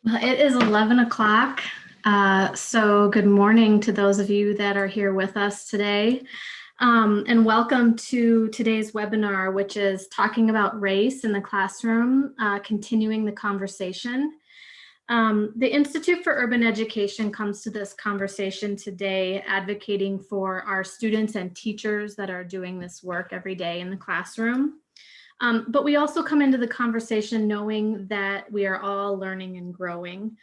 Well, it is 11 o'clock. So good morning to those of you that are here with us today. And welcome to today's webinar, which is talking about race in the classroom, continuing the conversation. The Institute for Urban Education comes to this conversation today advocating for our students and teachers that are doing this work every day in the classroom. But we also come into the conversation knowing that we are all learning and growing.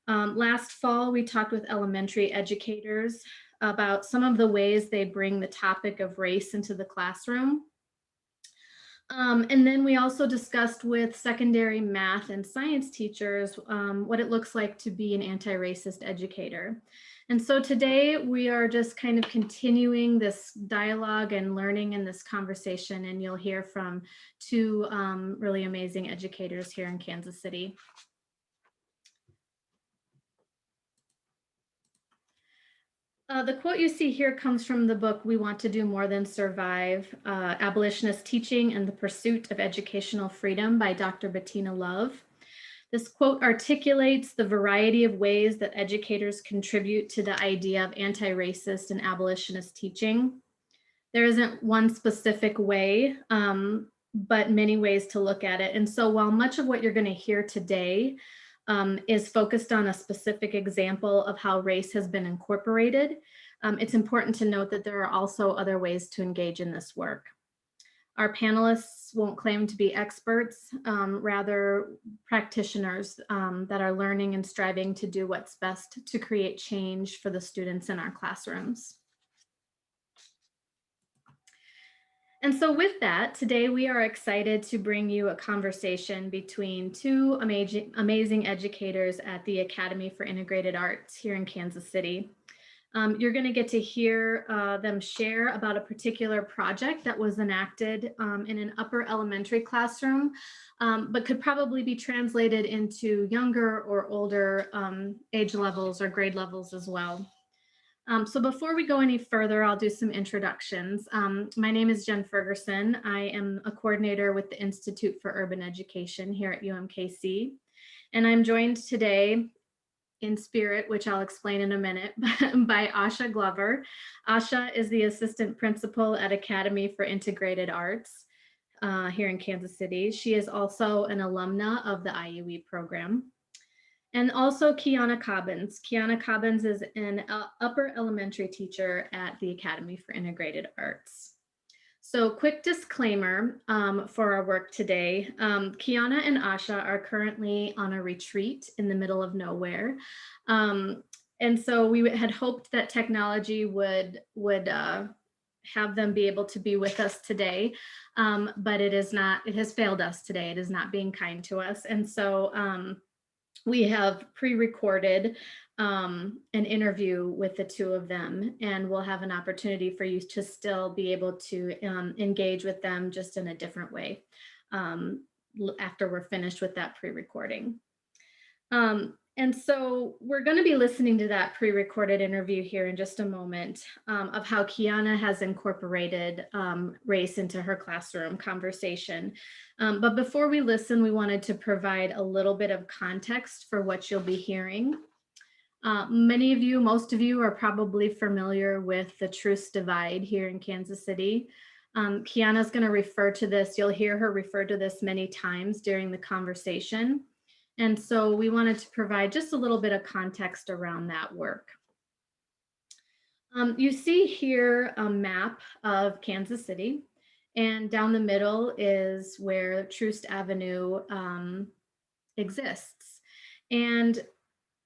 Last fall, we talked with elementary educators about some of the ways they bring the topic of race into the classroom. And then we also discussed with secondary math and science teachers what it looks like to be an anti-racist educator. And so today we are just kind of continuing this dialogue and learning in this conversation, and you'll hear from two really amazing educators here in Kansas City. The quote you see here comes from the book, We Want to Do More Than Survive, Abolitionist Teaching and the Pursuit of Educational Freedom by Dr. Bettina Love. This quote articulates the variety of ways that educators contribute to the idea of anti-racist and abolitionist teaching. There isn't one specific way, but many ways to look at it. And so while much of what you're going to hear today is focused on a specific example of how race has been incorporated, it's important to note that there are also other ways to engage in this work. Our panelists won't claim to be experts, rather practitioners that are learning and striving to do what's best to create change for the students in our classrooms. And so with that, today we are excited to bring you a conversation between two amazing educators at the Academy for Integrated Arts here in Kansas City. You're going to get to hear them share about a particular project that was enacted in an upper elementary classroom, but could probably be translated into younger or older age levels or grade levels as well. So before we go any further, I'll do some introductions. My name is Jen Fergerson. I am a coordinator with the Institute for Urban Education here at UMKC. And I'm joined today in spirit, which I'll explain in a minute, by Asha Glover. Asha is the assistant principal at Academy for Integrated Arts here in Kansas City. She is also an alumna of the IUE program. And also Cobbins. Cobbins is an upper elementary teacher at the Academy for Integrated Arts. So quick disclaimer for our work today. Kiana and Asha are currently on a retreat in the middle of nowhere. And so we had hoped that technology would have them be able to be with us today, but it has failed us today. It is not being kind to us. And so we have pre-recorded an interview with the two of them, and we'll have an opportunity for you to still be able to engage with them just in a different way after we're finished with that pre-recording. And so we're going to be listening to that pre-recorded interview here in just a moment of how Kiana has incorporated race into her classroom conversation. But before we listen, we wanted to provide a little bit of context for what you'll be hearing. Many of you, most of you are probably familiar with the Truce Divide here in Kansas City. Kiana's going to refer to this. You'll hear her refer to this many times during the conversation. And so we wanted to provide just a little bit of context around that work. You see here a map of Kansas City, and down the middle is where Troost Avenue exists. And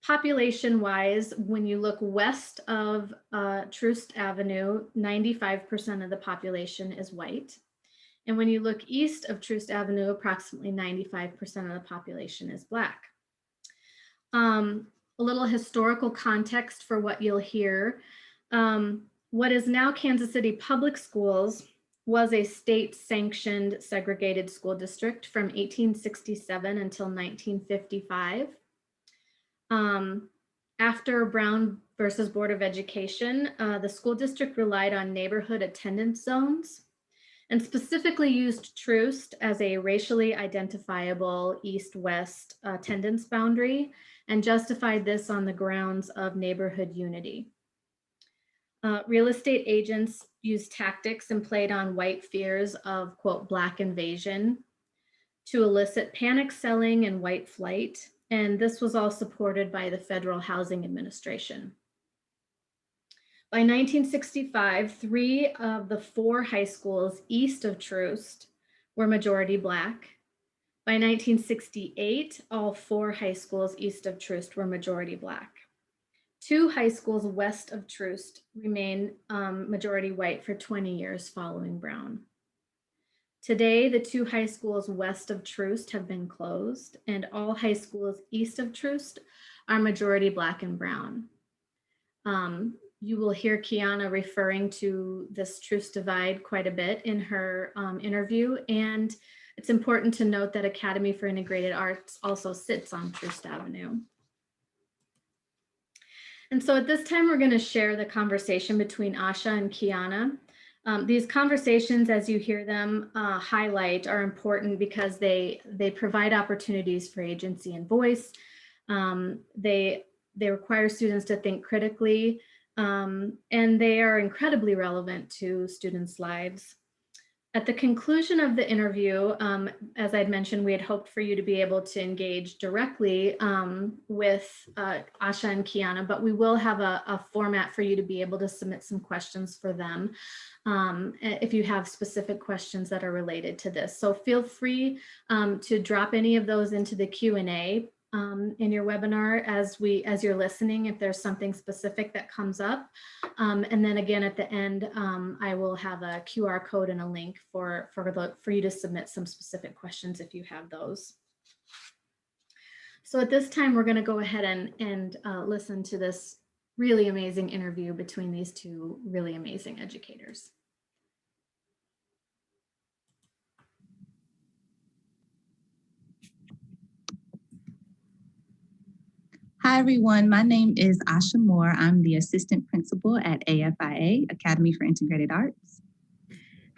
population-wise, when you look west of Troost Avenue, 95% of the population is white. And when you look east of Troost Avenue, approximately 95% of the population is Black. A little historical context for what you'll hear. What is now Kansas City Public Schools was a state-sanctioned segregated school district from 1867 until 1955. After Brown versus Board of Education, the school district relied on neighborhood attendance zones and specifically used Troost as a racially identifiable east-west attendance boundary and justified this on the grounds of neighborhood unity. Real estate agents used tactics and played on white fears of, quote, Black invasion to elicit panic selling and white flight. And this was all supported by the Federal Housing Administration. By 1965, 3 of the 4 high schools east of Troost were majority Black. By 1968, all 4 high schools east of Troost were majority Black. 2 high schools west of Troost remained majority white for 20 years following Brown. Today, the 2 high schools west of Troost have been closed, and all high schools east of Troost are majority Black and Brown. You will hear Kiana referring to this Troost divide quite a bit in her interview, and it's important to note that Academy for Integrated Arts also sits on Troost Avenue. And so at this time, we're going to share the conversation between Asha and Kiana. These conversations, as you hear them highlight, are important because they provide opportunities for agency and voice. They require students to think critically, and they are incredibly relevant to students' lives. At the conclusion of the interview, as I'd mentioned, we had hoped for you to be able to engage directly with Asha and Kiana, but we will have a format for you to be able to submit some questions for them if you have specific questions that are related to this. So feel free to drop any of those into the Q&A in your webinar as you're listening, if there's something specific that comes up. And then again, at the end, I will have a QR code and a link for you to submit some specific questions if you have those. So at this time, we're going to go ahead and listen to this really amazing interview between these 2 really amazing educators. Hi, everyone. My name is Asha Moore. I'm the assistant principal at AFIA, Academy for Integrated Arts.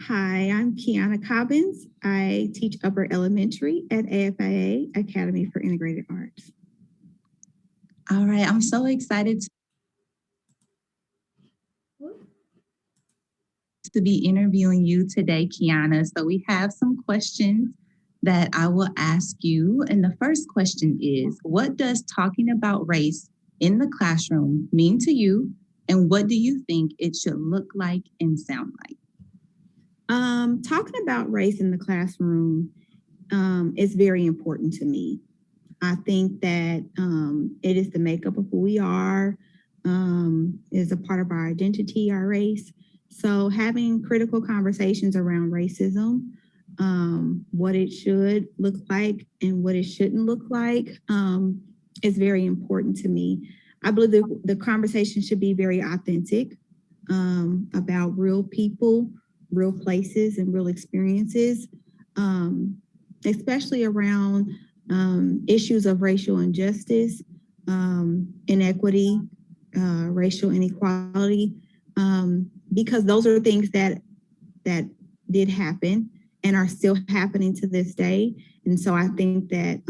Hi, I'm Kianabbins. I teach upper elementary at AFIA, Academy for Integrated Arts. All right, I'm so excited to be interviewing you today, Kiana. So we have some questions that I will ask you. And the first question is, what does talking about race in the classroom mean to you? And what do you think it should look like and sound like? Talking about race in the classroom is very important to me. I think that it is the makeup of who we are, is a part of our identity, our race. So having critical conversations around racism, what it should look like and what it shouldn't look like is very important to me. I believe the conversation should be very authentic about real people, real places, and real experiences, especially around issues of racial injustice, inequity, racial inequality, because those are things that did happen and are still happening to this day. And so I think that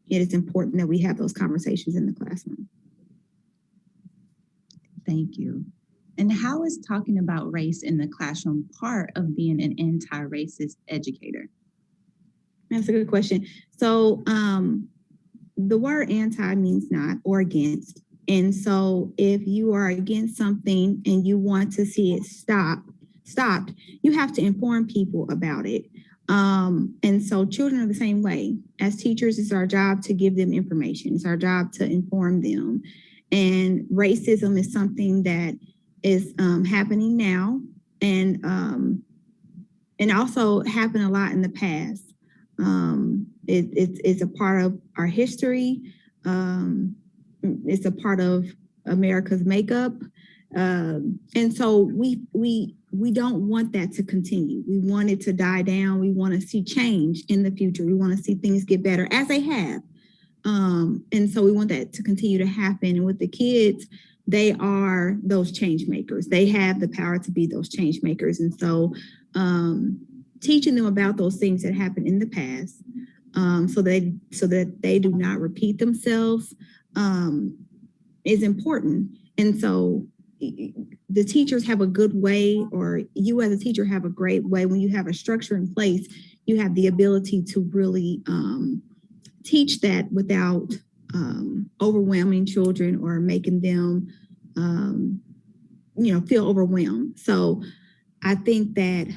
it is important that we have those conversations in the classroom. Thank you. And how is talking about race in the classroom part of being an anti-racist educator? That's a good question. So the word anti means not or against. And so if you are against something and you want to see it stopped, you have to inform people about it. And so children are the same way. As teachers, it's our job to give them information. It's our job to inform them. And racism is something that is happening now and also happened a lot in the past. It's a part of our history. It's a part of America's makeup. And so we don't want that to continue. We want it to die down. We want to see change in the future. We want to see things get better as they have. And so we want that to continue to happen. And with the kids, they are those change makers. They have the power to be those change makers. And so teaching them about those things that happened in the past, so that they do not repeat themselves, is important. And so the teachers have a good way, or you as a teacher have a great way. When you have a structure in place, you have the ability to really teach that without overwhelming children or making them feel overwhelmed. So I think that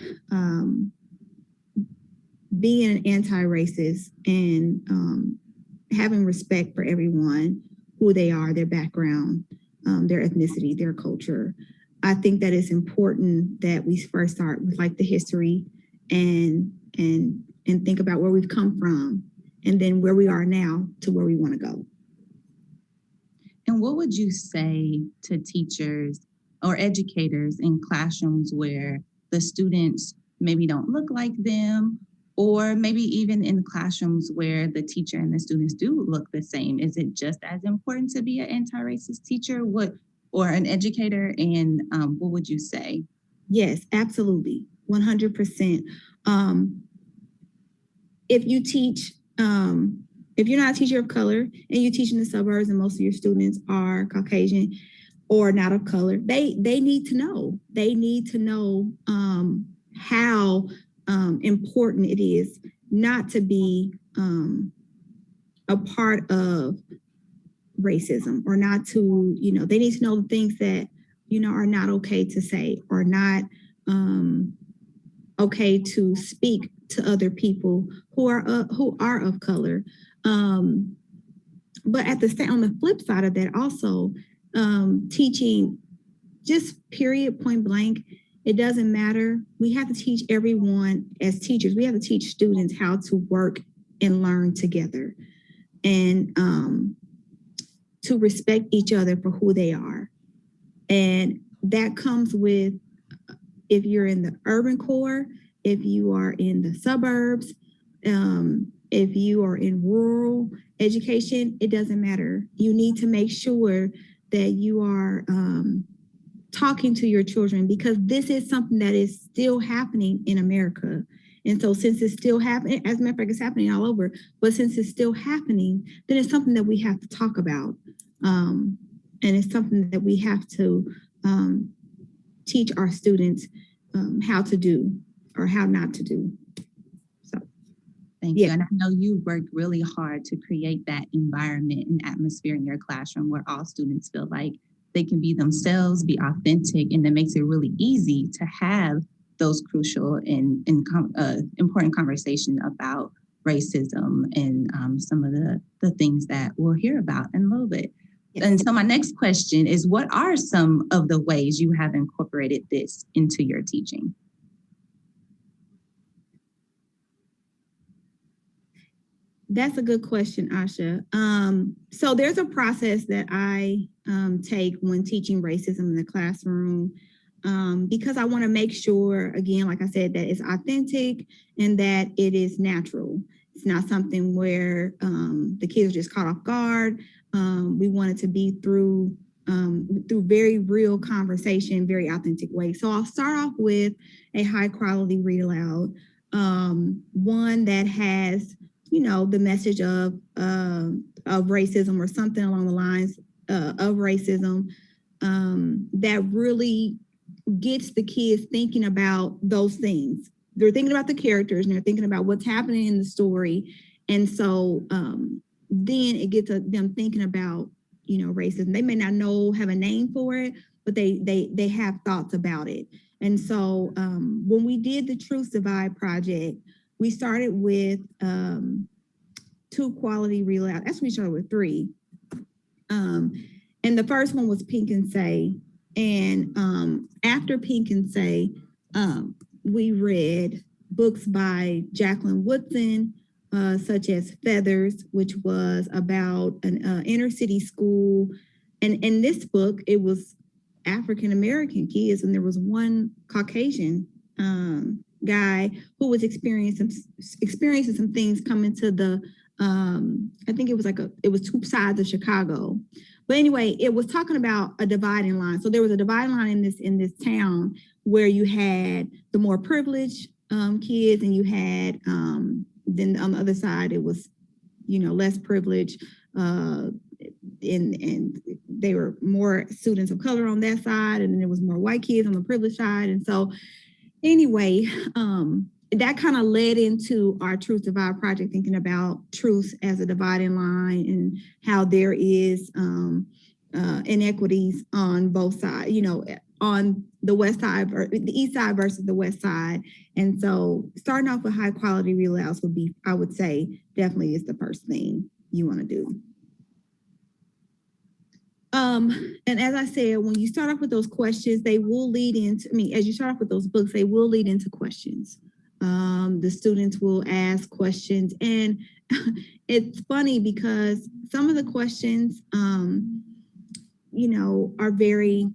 being an anti-racist and having respect for everyone, who they are, their background, their ethnicity, their culture, I think that it's important that we first start with like the history and think about where we've come from, and then where we are now to where we want to go. And what would you say to teachers or educators in classrooms where the students maybe don't look like them, or maybe even in classrooms where the teacher and the students do look the same? Is it just as important to be an anti-racist teacher or an educator? And what would you say? Yes, absolutely. 100%. If you teach, if you're not a teacher of color and you teach in the suburbs and most of your students are Caucasian or not of color, they need to know. They need to know how important it is not to be a part of racism, or not to, they need to know the things that, are not okay to say, or not okay to speak to other people who are of color. But on the flip side of that, also teaching, just period, point blank, it doesn't matter. We have to teach everyone as teachers. We have to teach students how to work and learn together, and to respect each other for who they are. And that comes with, if you're in the urban core, if you are in the suburbs, if you are in rural education, it doesn't matter. You need to make sure that you are talking to your children, because this is something that is still happening in America. And so since it's still happening, as a matter of fact, it's happening all over, but since it's still happening, then it's something that we have to talk about. And it's something that we have to teach our students how to do or how not to do. So, thank you. And I know you worked really hard to create that environment and atmosphere in your classroom where all students feel like they can be themselves, be authentic, and that makes it really easy to have those crucial and important conversations about racism and some of the things that we'll hear about in a little bit. Yes. And so my next question is, what are some of the ways you have incorporated this into your teaching? That's a good question, Asha. So there's a process that I take when teaching racism in the classroom, because I want to make sure, again, like I said, that it's authentic and that it is natural. It's not something where the kids are just caught off guard. We want it to be through very real conversation, very authentic way. So I'll start off with a high quality read aloud, one that has, the message of racism or something along the lines of racism, that really gets the kids thinking about those things. They're thinking about the characters and they're thinking about what's happening in the story. And so then it gets them thinking about, racism. They may not have a name for it, but they have thoughts about it. And so when we did the Truth Divide project, we started with 2 quality read aloud. Actually, we started with 3. And the first one was Pink and Say. And after Pink and Say, we read books by Jacqueline Woodson, such as Feathers, which was about an inner city school. And in this book, it was African-American kids, and there was one Caucasian guy who was experiencing some things coming to the, I think it was 2 sides of Chicago. But anyway, it was talking about a dividing line. So there was a dividing line in this town where you had the more privileged kids, and you had then on the other side, it was, less privilege. And there were more students of color on that side, and then there was more white kids on the privileged side. And so anyway, that kind of led into our Truth Divide project, thinking about truth as a dividing line and how there is inequities on both sides, on the west side or the east side versus the west side. And so starting off with high quality read alouds would be, I would say, definitely is the first thing you want to do. And as I said, when you start off with those questions, they will lead into, as you start off with those books, they will lead into questions. The students will ask questions, and it's funny because some of the questions, are very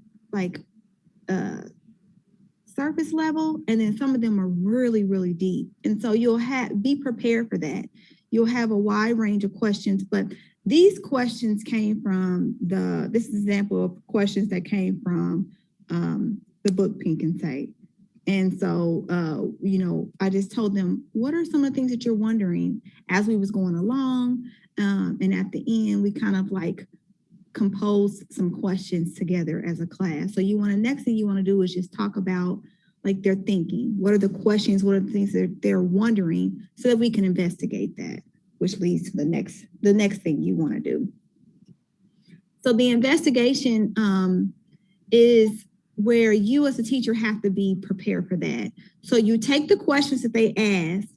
surface level, and then some of them are really, really deep. And so you'll be prepared for that. You'll have a wide range of questions, but these questions came from this is an example of questions that came from the book Pink and Say. And so, I just told them, what are some of the things that you're wondering as we was going along? And at the end, we kind of composed some questions together as a class. So next thing you want to do is just talk about their thinking. What are the questions? What are the things that they're wondering, so that we can investigate that, which leads to the next thing you want to do. So the investigation is where you as a teacher have to be prepared for that. So you take the questions that they ask,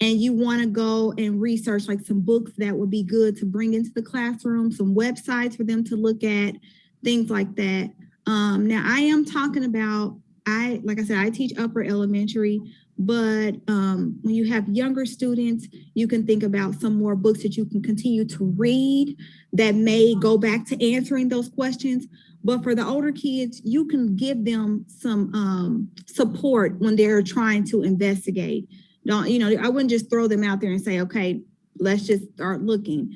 and you want to go and research some books that would be good to bring into the classroom, some websites for them to look at, things like that. Now I am talking about, like I said, I teach upper elementary, but when you have younger students, you can think about some more books that you can continue to read that may go back to answering those questions. But for the older kids, you can give them some support when they're trying to investigate. I wouldn't just throw them out there and say, okay, let's just start looking.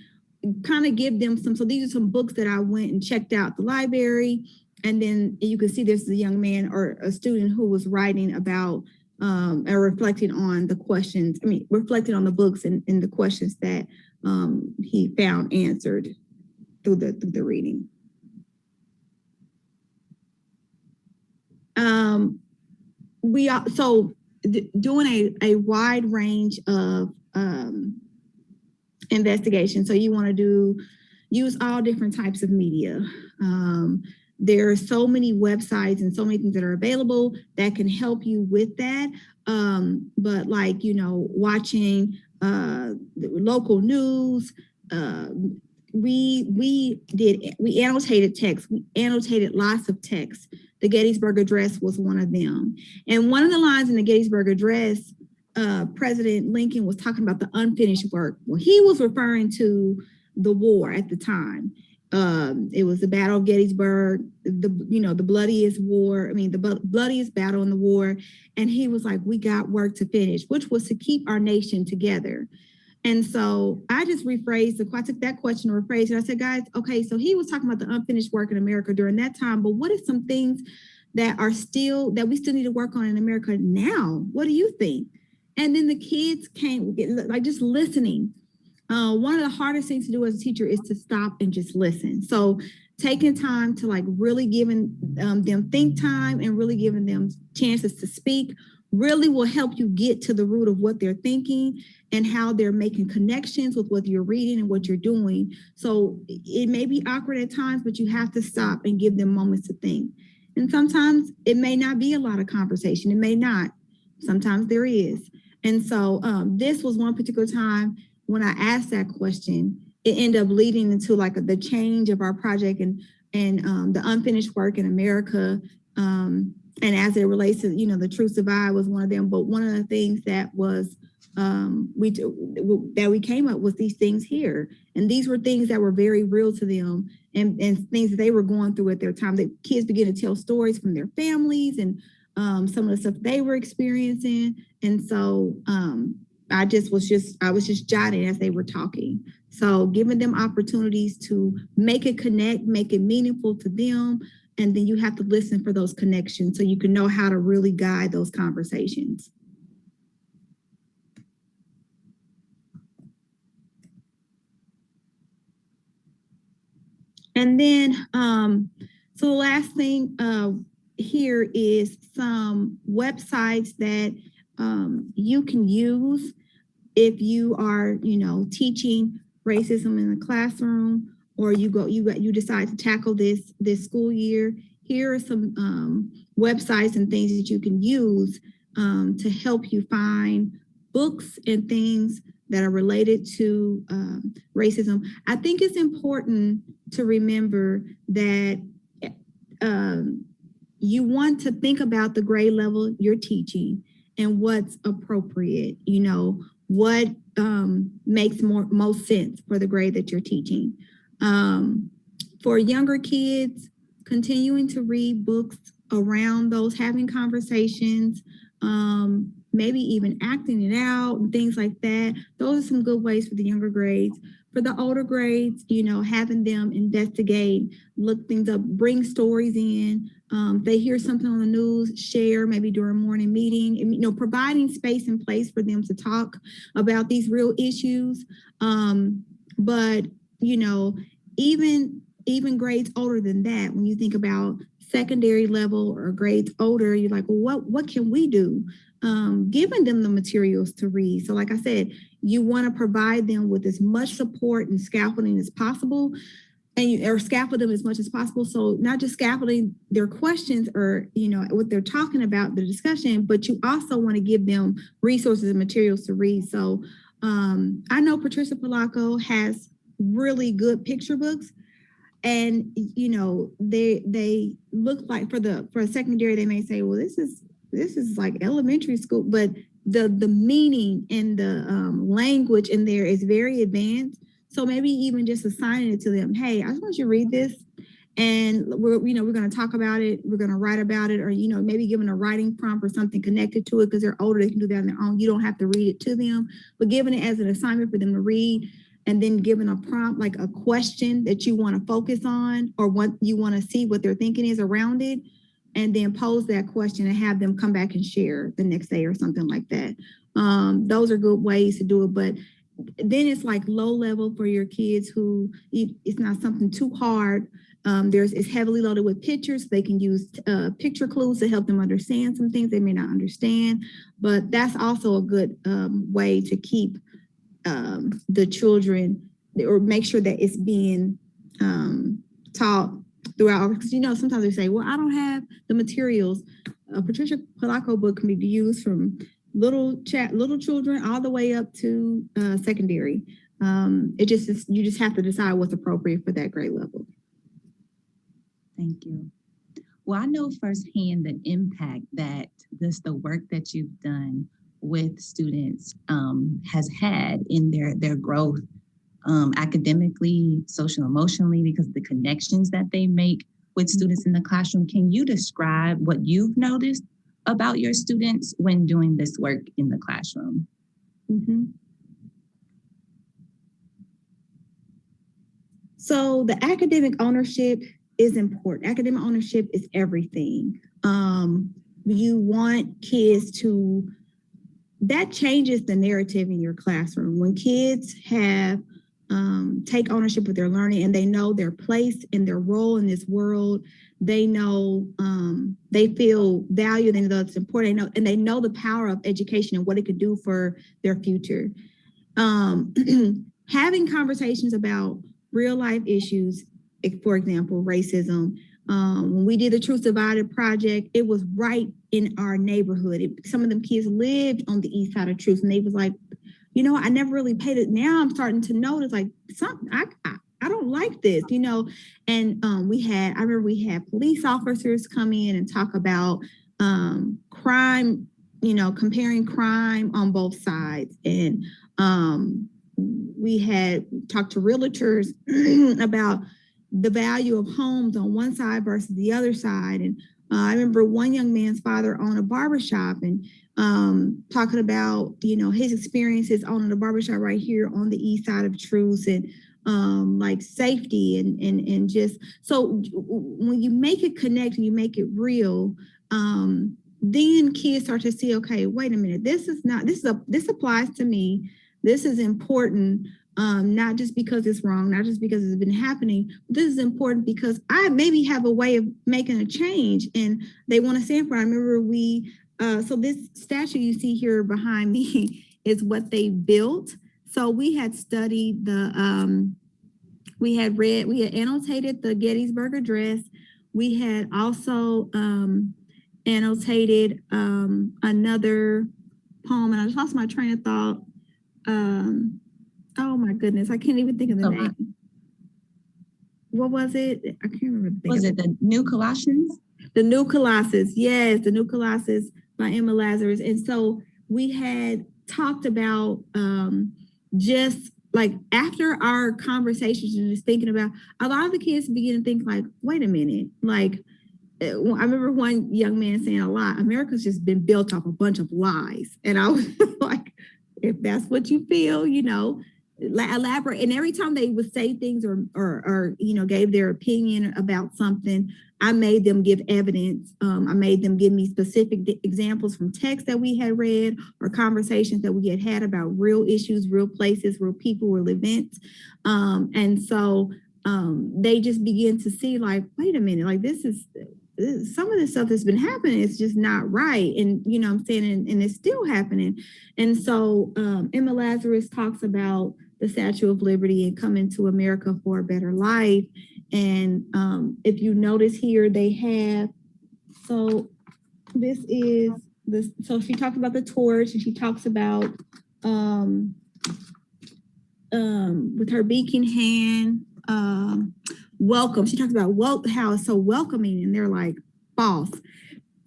Kind of give them some. So these are some books that I went and checked out the library. And then you can see this is a young man or a student who was writing about and reflecting on the questions, reflecting on the books and the questions that he found answered through the reading. Doing a wide range of investigation. So you want to use all different types of media. There are so many websites and so many things that are available that can help you with that. But watching local news, we annotated text. We annotated lots of text. The Gettysburg Address was one of them. And one of the lines in the Gettysburg Address, President Lincoln was talking about the unfinished work. Well, he was referring to the war at the time. It was the Battle of Gettysburg, the bloodiest war. The bloodiest battle in the war. And he was like, we got work to finish, which was to keep our nation together. And so I just rephrased I took that question and rephrased it. I said, guys, okay, so he was talking about the unfinished work in America during that time, but what are some things that we still need to work on in America now? What do you think? And then the kids came, just listening. One of the hardest things to do as a teacher is to stop and just listen. So taking time to really giving them think time and really giving them chances to speak really will help you get to the root of what they're thinking and how they're making connections with what you're reading and what you're doing. So it may be awkward at times, but you have to stop and give them moments to think. And sometimes it may not be a lot of conversation. It may not. Sometimes there is. And so this was one particular time when I asked that question, it ended up leading into the change of our project and the unfinished work in America. And as it relates to, the Truth Divide was one of them. But one of the things that was we came up with these things here. And these were things that were very real to them and things that they were going through at their time. The kids began to tell stories from their families and some of the stuff they were experiencing. And so I was just jotting as they were talking. So giving them opportunities to make it connect, make it meaningful to them. And then you have to listen for those connections so you can know how to really guide those conversations. And then, so the last thing here is some websites that you can use if you are, teaching racism in the classroom, or you decide to tackle this school year. Here are some websites and things that you can use to help you find books and things that are related to racism. I think it's important to remember that you want to think about the grade level you're teaching and what's appropriate, what makes most sense for the grade that you're teaching. For younger kids, continuing to read books around those, having conversations, maybe even acting it out and things like that. Those are some good ways for the younger grades. For the older grades, having them investigate, look things up, bring stories in. If they hear something on the news, share maybe during a morning meeting, and, providing space and place for them to talk about these real issues. But, even grades older than that, when you think about secondary level or grades older, you're like, well, what can we do? Giving them the materials to read. So like I said, you want to provide them with as much support and scaffolding as possible, or scaffold them as much as possible. So not just scaffolding their questions or, what they're talking about, the discussion, but you also want to give them resources and materials to read. So I know Patricia Polacco has really good picture books. And, they look like for a secondary, they may say, well, this is like elementary school, but the meaning and the language in there is very advanced. So maybe even just assigning it to them. Hey, I just want you to read this, and we're going to talk about it. We're going to write about it, or, maybe giving a writing prompt or something connected to it, because they're older, they can do that on their own. You don't have to read it to them, but giving it as an assignment for them to read. And then giving a prompt, like a question that you want to focus on, or what you want to see what their thinking is around it, and then pose that question and have them come back and share the next day or something like that. Those are good ways to do it. But then it's like low level for your kids who it's not something too hard. It's heavily loaded with pictures. They can use picture clues to help them understand some things they may not understand. But that's also a good way to keep the children, or make sure that it's being taught throughout. Because sometimes they say, well, I don't have the materials. A Patricia Polacco book can be used from little children all the way up to secondary. You just have to decide what's appropriate for that grade level. Thank you. Well, I know firsthand the impact that the work that you've done with students has had in their growth academically, social, emotionally, because of the connections that they make with students in the classroom. Can you describe what you've noticed about your students when doing this work in the classroom? Mm-hmm. So the academic ownership is important. Academic ownership is everything. You want kids to, that changes the narrative in your classroom. When kids have take ownership of their learning, and they know their place and their role in this world, they know they feel valued, and it's important. They know the power of education and what it could do for their future. Having conversations about real life issues, for example, racism. When we did the Truth Divided project, it was right in our neighborhood. Some of them kids lived on the east side of Truth, and they was like, I never really paid it. Now I'm starting to notice, like, something I don't like this, And I remember we had police officers come in and talk about crime, comparing crime on both sides, and we had talked to realtors about the value of homes on one side versus the other side. And I remember one young man's father owned a barbershop, and talking about, his experiences owning a barbershop right here on the east side of Truth, and like safety and just, so when you make it connect and you make it real, then kids start to see, okay, wait a minute, this applies to me. This is important. not just because it's wrong, not just because it's been happening. But this is important because I maybe have a way of making a change, and they want to stand for it. I remember so this statue you see here behind me is what they built. So we had studied we had annotated the Gettysburg Address. We had also annotated another poem, and I just lost my train of thought. Oh my goodness, I can't even think of the name. What was it? I can't remember. Was it the New Colossians? The New Colossus, yes, the New Colossus by Emma Lazarus. And so we had talked about just like after our conversations and just thinking about, a lot of the kids begin to think like, wait a minute, like I remember one young man saying a lot, America's just been built off a bunch of lies. And I was like, if that's what you feel, elaborate. And every time they would say things or gave their opinion about something, I made them give evidence. I made them give me specific examples from texts that we had read or conversations that we had had about real issues, real places, real people, real events. And so they just begin to see like, wait a minute, like this is some of the stuff that's been happening. It's just not right. And, I'm saying, and it's still happening. And so Emma Lazarus talks about the Statue of Liberty and coming to America for a better life. And if you notice here, they have, so this is this. So she talks about the torch, and she talks about with her beak in hand, welcome. She talks about how it's so welcoming, and they're like, false.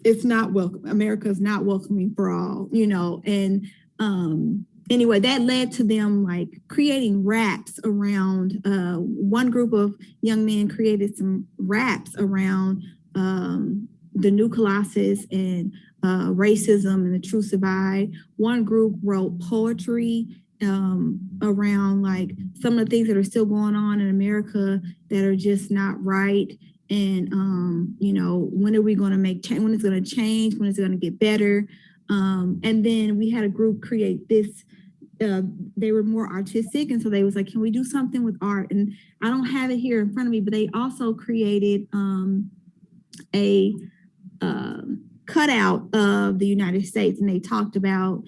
It's not welcome. America is not welcoming for all, and anyway, that led to them like creating raps around, one group of young men created some raps around the New Colossus and racism and the truth divide. One group wrote poetry around like some of the things that are still going on in America that are just not right. And, when are we going to make change? When it's going to change? When it's going to get better? And then we had a group create this. They were more artistic, and so they was like, can we do something with art? And I don't have it here in front of me, but they also created a cutout of the United States, and they talked about,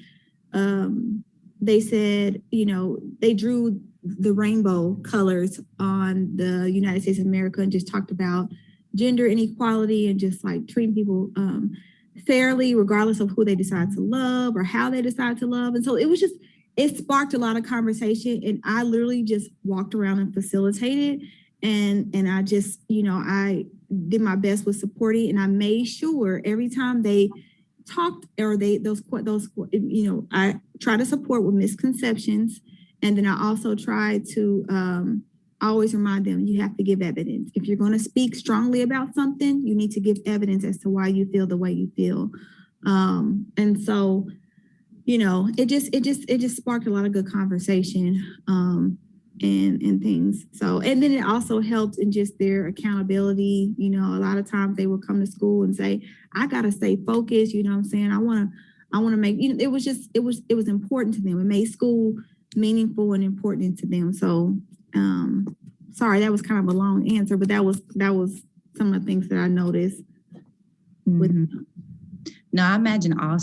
they said, they drew the rainbow colors on the United States of America and just talked about gender inequality and just like treating people fairly, regardless of who they decide to love or how they decide to love. And so it sparked a lot of conversation, and I literally just walked around and facilitated, and I just, I did my best with supporting, and I made sure every time they talked or I try to support with misconceptions, and then I also try to always remind them, you have to give evidence. If you're going to speak strongly about something, you need to give evidence as to why you feel the way you feel, and so. It just sparked a lot of good conversation and things. So, and then it also helped in just their accountability. A lot of times they would come to school and say, I got to stay focused. What I'm saying? I want to make, it was important to them. It made school meaningful and important to them. So, sorry, that was kind of a long answer, but that was some of the things that I noticed with No, I imagine I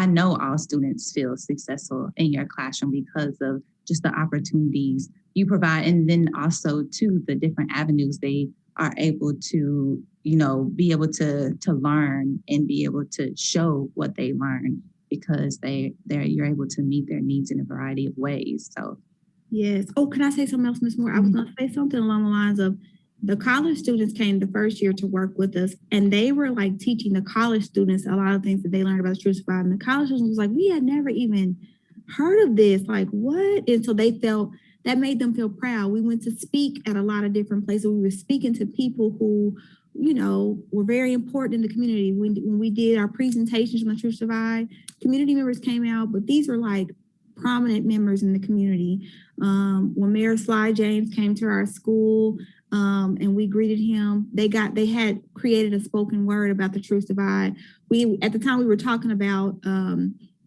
know all students feel successful in your classroom because of just the opportunities you provide. And then also too, the different avenues they are able to, be able to learn and be able to show what they learn because you're able to meet their needs in a variety of ways. So. Yes. Oh, can I say something else, Ms. Moore? I was going to say something along the lines of, the college students came the first year to work with us, and they were like teaching the college students a lot of things that they learned about the truth divide. And the college students was like, we had never even heard of this. Like, what? And so that made them feel proud. We went to speak at a lot of different places. We were speaking to people who, were very important in the community. When we did our presentations on the truth divide, community members came out, but these were like prominent members in the community. When Mayor Sly James came to our school, and we greeted him, they had created a spoken word about the truth divide. At the time we were talking about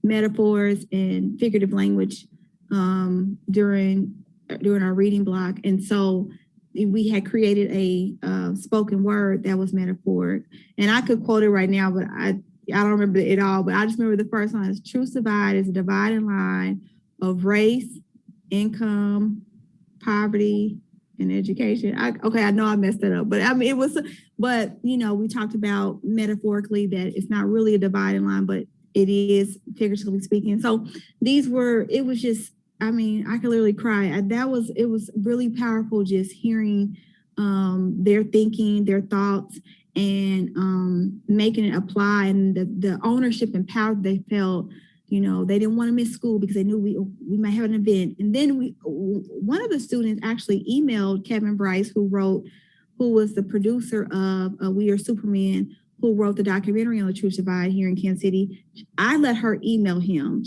metaphors and figurative language during our reading block. And so we had created a spoken word that was metaphoric. And I could quote it right now, but I don't remember it all, but I just remember the first line is truth divide is a dividing line of race, income, poverty, and education. I know I messed it up, but I mean, we talked about metaphorically that it's not really a dividing line, but it is figuratively speaking. So it was just, I mean, I could literally cry. It was really powerful just hearing their thinking, their thoughts, and making it apply, and the ownership and power they felt. They didn't want to miss school because they knew we might have an event. And then one of the students actually emailed Kevin Bryce, who was the producer of We Are Superman, who wrote the documentary on the Truth Divide here in Kansas City. I let her email him.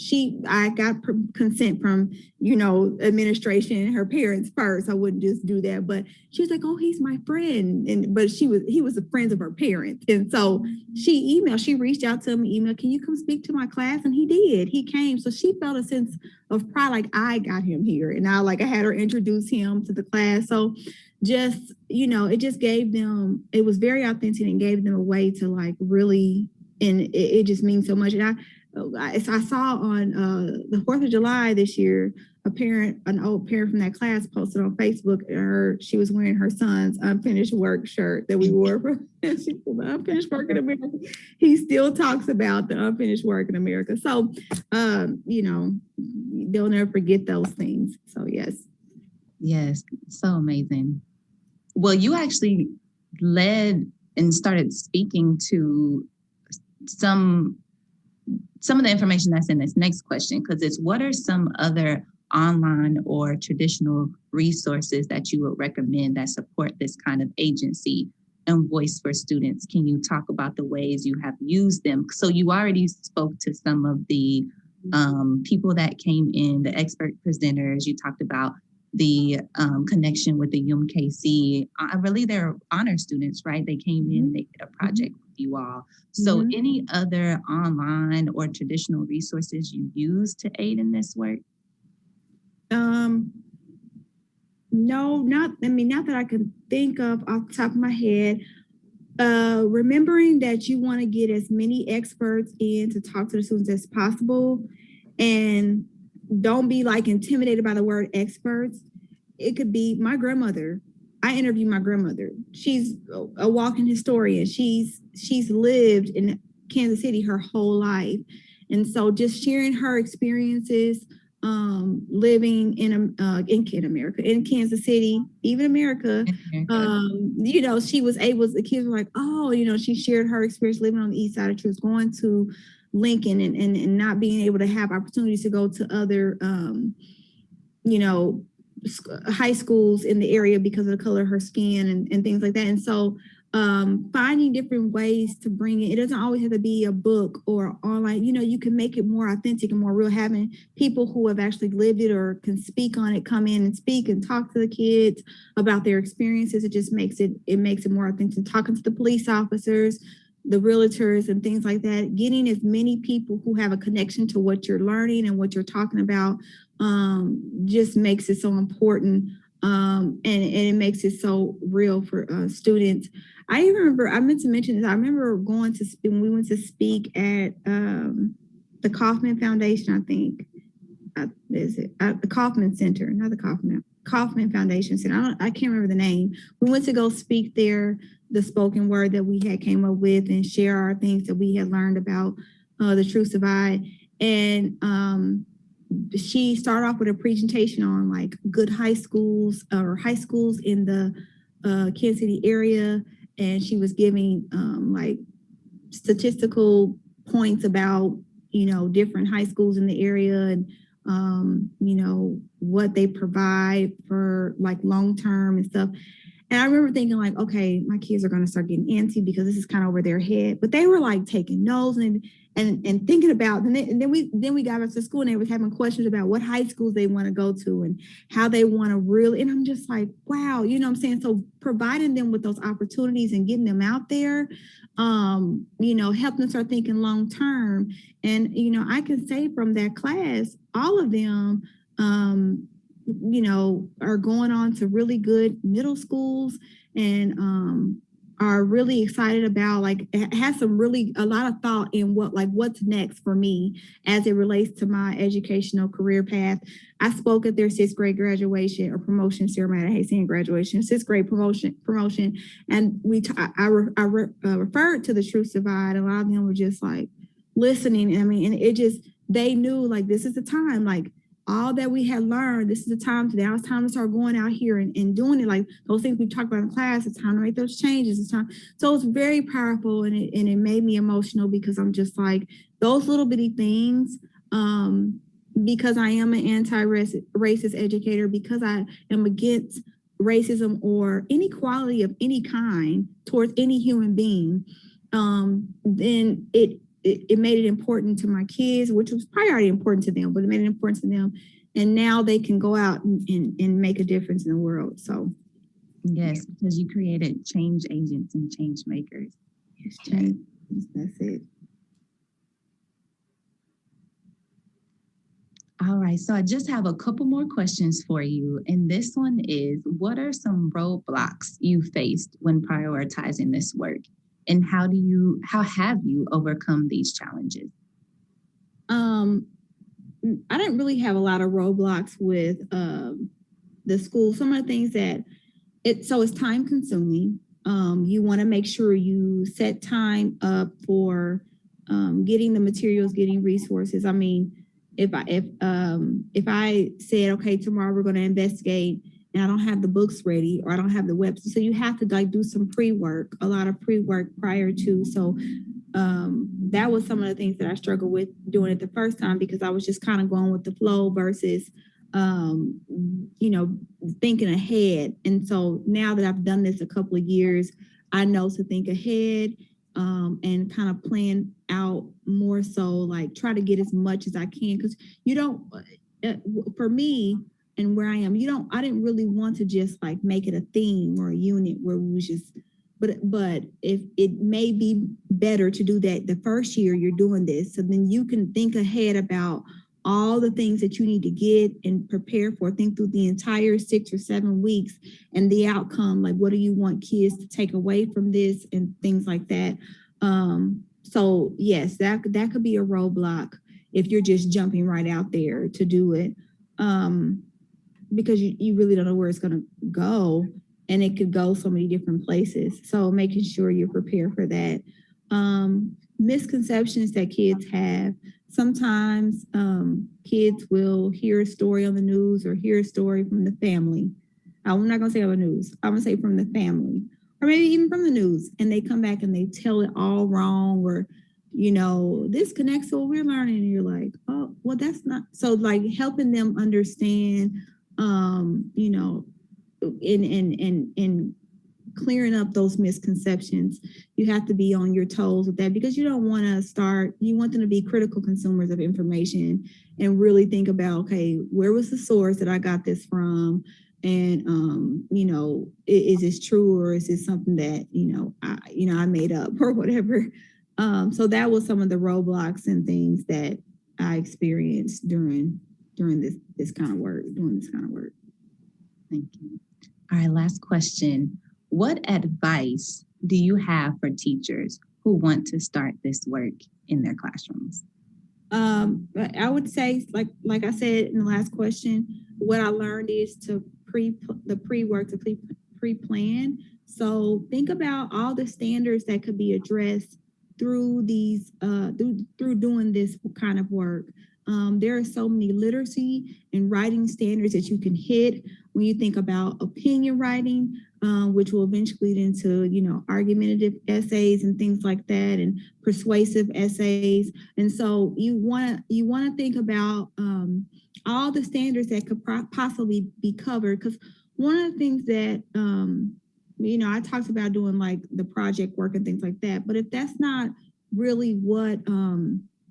I got consent from, administration and her parents first. I wouldn't just do that. But she was like, oh, he's my friend. But he was a friend of her parents. And so she reached out to him, emailed, can you come speak to my class? And he did. He came. So she felt a sense of pride, like I got him here. And I had her introduce him to the class. So just, it just gave them, it was very authentic and gave them a way to really, and it just means so much. And I saw on the 4th of July this year, an old parent from that class posted on Facebook, she was wearing her son's unfinished work shirt that we wore from she said, the unfinished work in America. He still talks about the unfinished work in America. So, they'll never forget those things. So, yes. Yes, so amazing. Well, you actually led and started speaking to some of the information that's in this next question, because it's what are some other online or traditional resources that you would recommend that support this kind of agency and voice for students? Can you talk about the ways you have used them? So you already spoke to some of the people that came in, the expert presenters. You talked about the connection with the UMKC. Really, they're honor students, right? They came in, they did a project with you all. So any other online or traditional resources you use to aid in this work? No, not that I can think of off the top of my head. Remembering that you want to get as many experts in to talk to the students as possible, and don't be intimidated by the word experts. It could be my grandmother. I interviewed my grandmother. She's a walking historian. She's lived in Kansas City her whole life. And so just sharing her experiences, living in America, in Kansas City, even America, she was able, the kids were like, oh, she shared her experience living on the east side. She was going to Lincoln and not being able to have opportunities to go to other, high schools in the area because of the color of her skin and things like that. And so finding different ways to bring it doesn't always have to be a book or online. You can make it more authentic and more real, having people who have actually lived it or can speak on it come in and speak and talk to the kids about their experiences. It just makes it more authentic. Talking to the police officers, the realtors and things like that, getting as many people who have a connection to what you're learning and what you're talking about just makes it so important. And it makes it so real for students. I meant to mention this. I remember when we went to speak at the Kaufman Foundation, I think. Is it the Kaufman Center, not the Kaufman Foundation Center. I can't remember the name. We went to go speak there, the spoken word that we had came up with and share our things that we had learned about the Truth Divide. And she started off with a presentation on good high schools or high schools in the Kansas City area. And she was giving statistical points about, different high schools in the area and, what they provide for long-term and stuff. And I remember thinking okay, my kids are going to start getting antsy because this is kind of over their head. But they were taking notes and thinking about, and then we got back to school and they was having questions about what high schools they want to go to and how they want to really, and I'm just wow, what I'm saying? So providing them with those opportunities and getting them out there, help them start thinking long-term. And, I can say from that class, all of them are going on to really good middle schools and are really excited about, like, it has a lot of thought in what's next for me as it relates to my educational career path. I spoke at their 6th grade graduation or promotion ceremony. I hate saying graduation, 6th grade promotion, and I referred to the truth divide. A lot of them were just like listening. I mean, and it just, they knew, like, this is the time, like, all that we had learned, this is the time. Now it's time to start going out here and doing it. Like those things we talked about in class, it's time to make those changes. It's time. So it's very powerful, and it made me emotional because I'm just like, those little bitty things, because I am an anti-racist educator, because I am against racism or inequality of any kind towards any human being, then it made it important to my kids, which was probably already important to them, but it made it important to them. And now they can go out and make a difference in the world. So yes, because you created change agents and change makers. yes, change. That's it. All right, so I just have a couple more questions for you. And this one is, what are some roadblocks you faced when prioritizing this work? And how have you overcome these challenges? I didn't really have a lot of roadblocks with the school. Some of the things that it's time consuming. You want to make sure you set time up for getting the materials, getting resources. I mean, if I said, okay, tomorrow we're going to investigate, and I don't have the books ready, or I don't have the website, so you have to like do some pre-work, a lot of pre-work prior to. So that was some of the things that I struggled with doing it the first time, because I was just kind of going with the flow versus thinking ahead. And so now that I've done this a couple of years, I know to think ahead and kind of plan out more, so like try to get as much as I can, because you don't, for me and where I am, I didn't really want to just like make it a theme or a unit where we was just, but if it may be better to do that the first year you're doing this, so then you can think ahead about all the things that you need to get and prepare for, think through the entire 6 or 7 weeks and the outcome, like what do you want kids to take away from this and things like that. So yes, that could be a roadblock if you're just jumping right out there to do it, because you really don't know where it's going to go, and it could go so many different places. So making sure you're prepared for that. Misconceptions that kids have. Sometimes kids will hear a story on the news or hear a story from the family. I'm not going to say on the news. I'm going to say from the family, or maybe even from the news, and they come back and they tell it all wrong, or this connects to what we're learning, and you're like, oh, well, that's not. So like helping them understand, in clearing up those misconceptions. You have to be on your toes with that, because you don't want to you want them to be critical consumers of information and really think about, okay, where was the source that I got this from? And, is this true, or is this something that, I made up or whatever? So that was some of the roadblocks and things that I experienced during this kind of work, doing this kind of work. Thank you. All right, last question. What advice do you have for teachers who want to start this work in their classrooms? I would say, like I said in the last question, what I learned is to pre-work, to pre-plan. So think about all the standards that could be addressed through these through doing this kind of work. There are so many literacy and writing standards that you can hit when you think about opinion writing, which will eventually lead into, argumentative essays and things like that, and persuasive essays. And so you want to think about all the standards that could possibly be covered. Because one of the things that, I talked about doing like the project work and things like that, but if that's not really what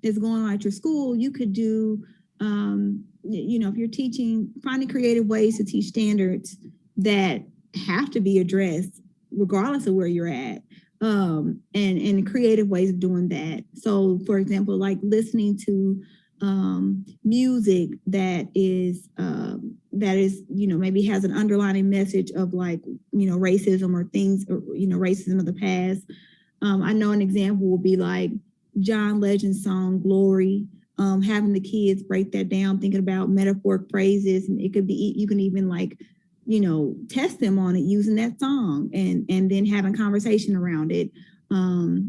is going on at your school, you could do, if you're teaching, finding creative ways to teach standards that have to be addressed regardless of where you're at, and creative ways of doing that. So for example, like listening to music that is, maybe has an underlying message of like, racism or things, or, racism of the past. I know an example will be like John Legend's song, Glory, having the kids break that down, thinking about metaphoric phrases. And it could be, you can even like, test them on it using that song and then having conversation around it.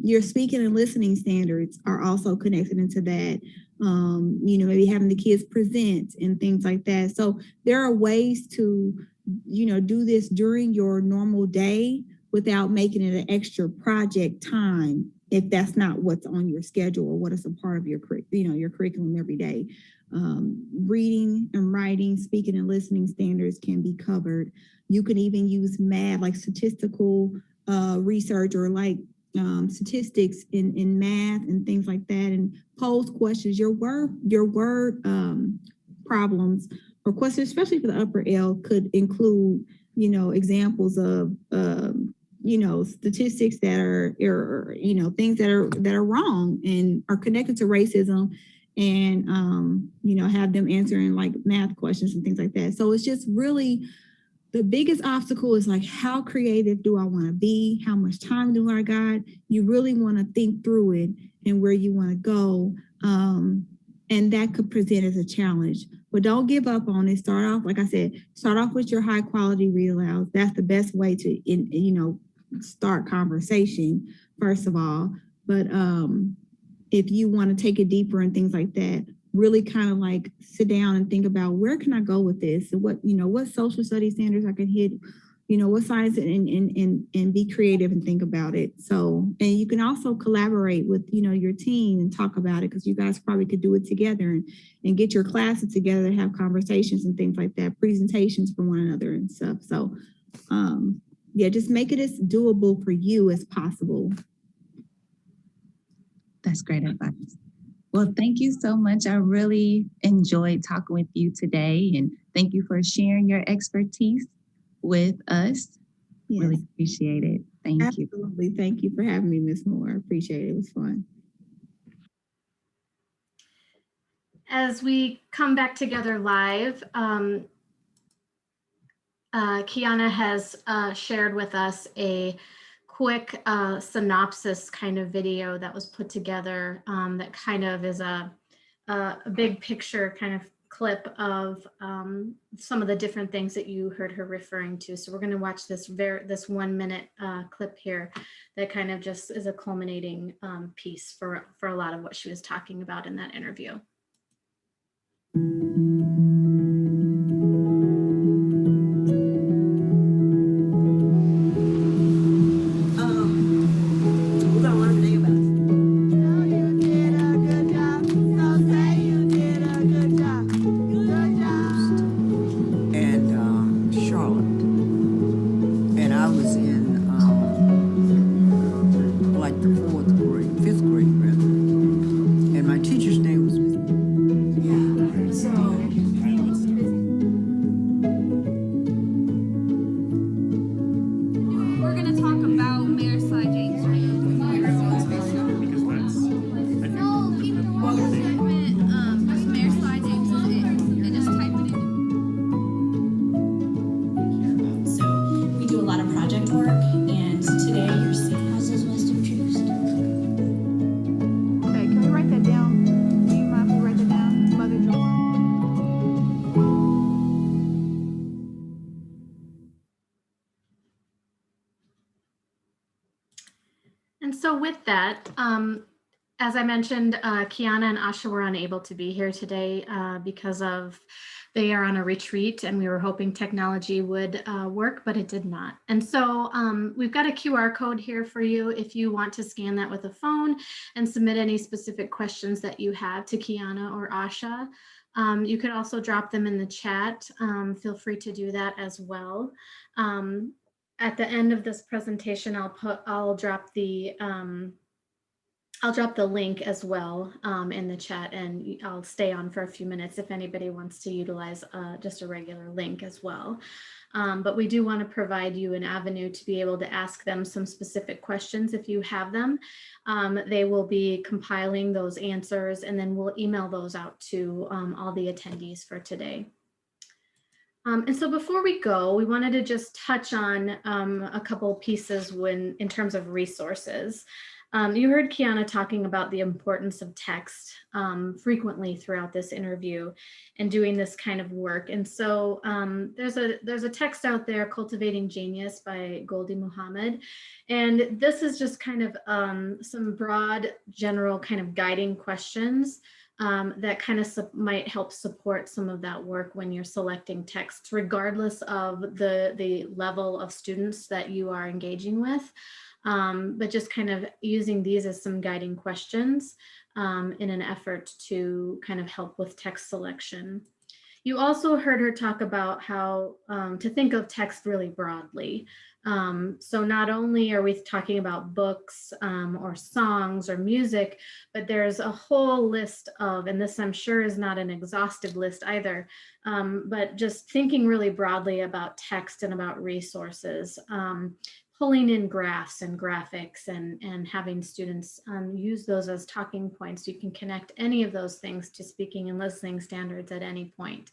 Your speaking and listening standards are also connected into that. Maybe having the kids present and things like that. So there are ways to, do this during your normal day without making it an extra project time if that's not what's on your schedule or what is a part of your curriculum every day. Reading and writing, speaking and listening standards can be covered. You can even use math, like statistical research or like statistics in math and things like that, and pose questions. Your word problems or questions, especially for the upper L, could include, examples of statistics that are things that are wrong and are connected to racism, and have them answering like math questions and things like that. So it's just really, the biggest obstacle is like, how creative do I want to be? How much time do I got? You really want to think through it and where you want to go. And that could present as a challenge, but don't give up on it. Start off, like I said, start off with your high quality read alouds. That's the best way to, start conversation, first of all. But if you want to take it deeper and things like that, really kind of like sit down and think about, where can I go with this? What social studies standards I can hit, what science, and be creative and think about it. So, and you can also collaborate with, your team and talk about it, because you guys probably could do it together and get your classes together and have conversations and things like that, presentations for one another and stuff. So, just make it as doable for you as possible. That's great advice. Well, thank you so much. I really enjoyed talking with you today, and thank you for sharing your expertise with us. Yes. Really appreciate it. Thank you. Absolutely. Thank you for having me, Ms. Moore. I appreciate it. It was fun. As we come back together live, Kiana has shared with us a quick synopsis kind of video that was put together that kind of is a big picture kind of clip of some of the different things that you heard her referring to. So we're going to watch this 1 minute clip here that kind of just is a culminating piece for a lot of what she was talking about in that interview. And so with that, as I mentioned, Kiana and Asha were unable to be here today because they are on a retreat, and we were hoping technology would work, but it did not. And so we've got a QR code here for you if you want to scan that with a phone and submit any specific questions that you have to Kiana or Asha. You could also drop them in the chat. Feel free to do that as well. At the end of this presentation, I'll drop the link as well in the chat, and I'll stay on for a few minutes if anybody wants to utilize just a regular link as well. but we do want to provide you an avenue to be able to ask them some specific questions if you have them. They will be compiling those answers, and then we'll email those out to all the attendees for today. And so before we go, we wanted to just touch on a couple pieces in terms of resources. You heard Kiana talking about the importance of text frequently throughout this interview and doing this kind of work. And so there's a text out there, Cultivating Genius by Goldie Muhammad. And this is just kind of some broad, general kind of guiding questions that kind of might help support some of that work when you're selecting texts, regardless of the level of students that you are engaging with. But just kind of using these as some guiding questions in an effort to kind of help with text selection. You also heard her talk about how to think of text really broadly. So not only are we talking about books or songs or music, but there's a whole list of, and this I'm sure is not an exhaustive list either, but just thinking really broadly about text and about resources. Pulling in graphs and graphics and having students use those as talking points. You can connect any of those things to speaking and listening standards at any point.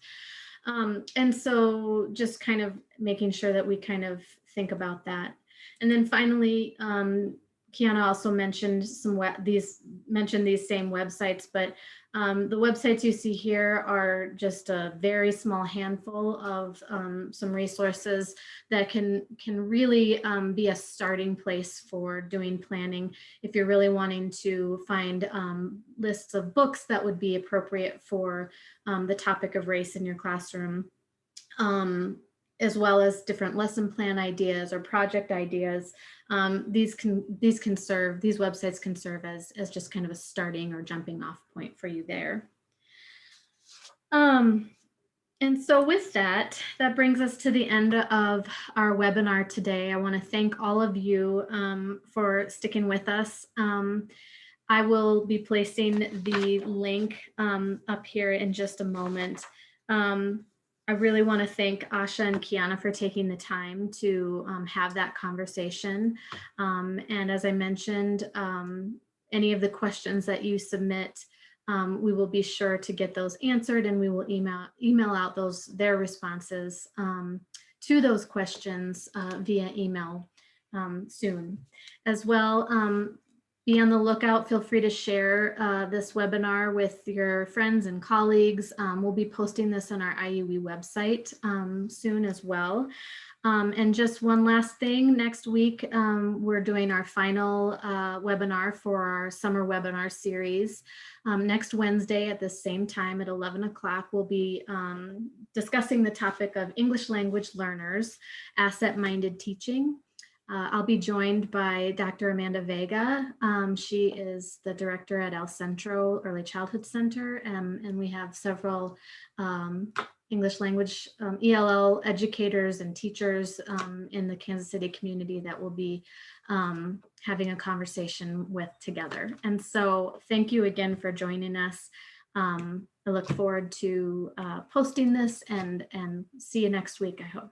And so just kind of making sure that we kind of think about that. And then finally, Kiana also mentioned these same websites, but the websites you see here are just a very small handful of some resources that can really be a starting place for doing planning if you're really wanting to find lists of books that would be appropriate for the topic of race in your classroom, as well as different lesson plan ideas or project ideas. These websites can serve as just kind of a starting or jumping off point for you there. And so with that brings us to the end of our webinar today. I want to thank all of you for sticking with us. I will be placing the link up here in just a moment. I really want to thank Asha and Kiana for taking the time to have that conversation. And as I mentioned, any of the questions that you submit, we will be sure to get those answered, and we will email out their responses to those questions via email soon. As well, be on the lookout. Feel free to share this webinar with your friends and colleagues. We'll be posting this on our IUE website soon as well. And just one last thing, next week, we're doing our final webinar for our summer webinar series. Next Wednesday at the same time at 11 o'clock, we'll be discussing the topic of English language learners, asset-minded teaching. I'll be joined by Dr. Amanda Vega. She is the director at El Centro Early Childhood Center, and we have several English language ELL educators and teachers in the Kansas City community that will be having a conversation with together. And so thank you again for joining us. I look forward to posting this and see you next week, I hope.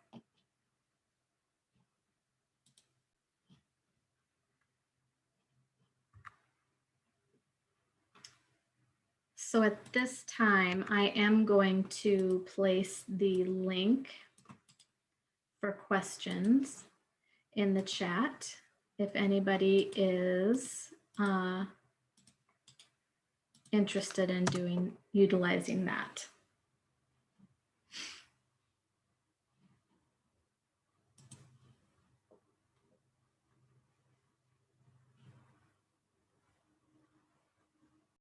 So at this time, I am going to place the link for questions in the chat if anybody is interested in utilizing that.